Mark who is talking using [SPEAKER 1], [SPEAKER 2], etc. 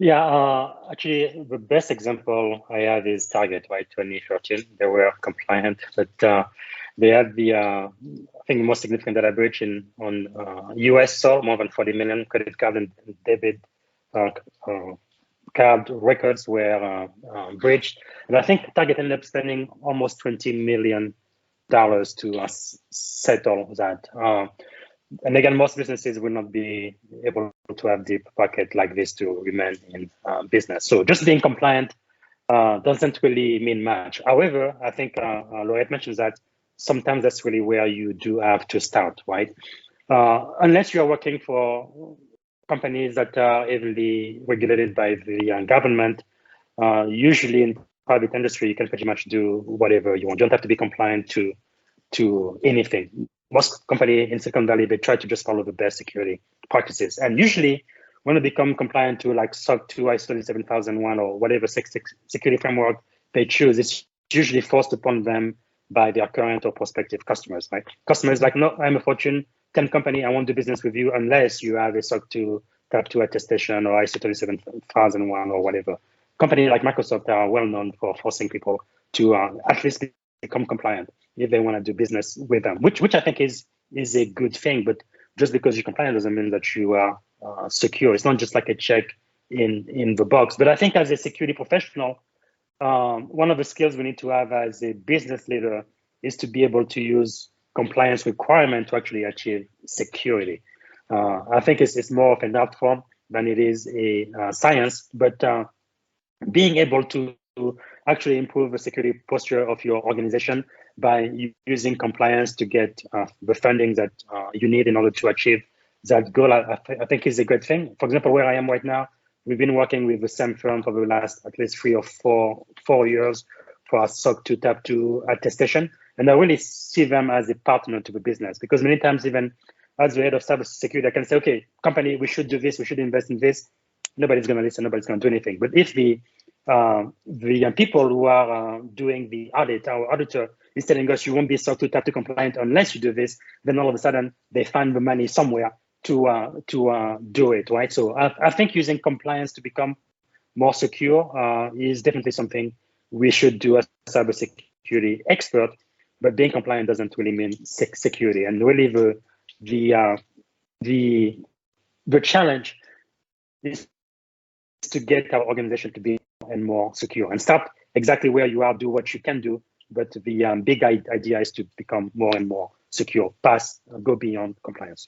[SPEAKER 1] Yeah, actually, the best example I have is Target, right? 2013, they were compliant, but they had the, I think, the most significant data breach on US soil, more than 40 million credit card and debit uh, uh, card records were breached. And I think Target ended up spending almost $20 million to settle that. And again, most businesses will not be able to have deep pocket like this to remain in business. So just being compliant doesn't really mean much. However, I think Laurette mentions that sometimes that's really where you do have to start, right? Unless you are working for companies that are heavily regulated by the government, usually in private industry, you can pretty much do whatever you want. You don't have to be compliant to anything. Most companies in Silicon Valley, they try to just follow the best security practices. And usually when they become compliant to like SOC 2, ISO 27001, or whatever security framework they choose, it's usually forced upon them by their current or prospective customers, right? Customers like, no, I'm a Fortune 10 company, I won't do business with you unless you have a SOC 2 Type 2 attestation or ISO 27001 or whatever. Companies like Microsoft are well known for forcing people to at least become compliant if they want to do business with them, which I think is a good thing. But just because you're compliant doesn't mean that you are secure. It's not just like a check in the box. But I think as a security professional, one of the skills we need to have as a business leader is to be able to use compliance requirement to actually achieve security. I think it's more of an art form than it is a science, but being able to actually improve the security posture of your organization by using compliance to get the funding that you need in order to achieve that goal, I think is a great thing. For example, where I am right now, we've been working with the same firm for the last at least 3 or 4 years for our SOC 2 Type 2 attestation. And I really see them as a partner to the business, because many times, even as the head of cybersecurity, I can say, okay, company, we should do this, we should invest in this. Nobody's going to listen, nobody's going to do anything. But if the people who are doing the audit, our auditor is telling us you won't be SOC 2 Type 2 compliant unless you do this, then all of a sudden they find the money somewhere to do it, right? So I think using compliance to become more secure is definitely something we should do as a cybersecurity expert. But being compliant doesn't really mean security. And really, the challenge is to get our organization to be more and more secure, and start exactly where you are, do what you can do. But the big idea is to become more and more secure, go beyond compliance.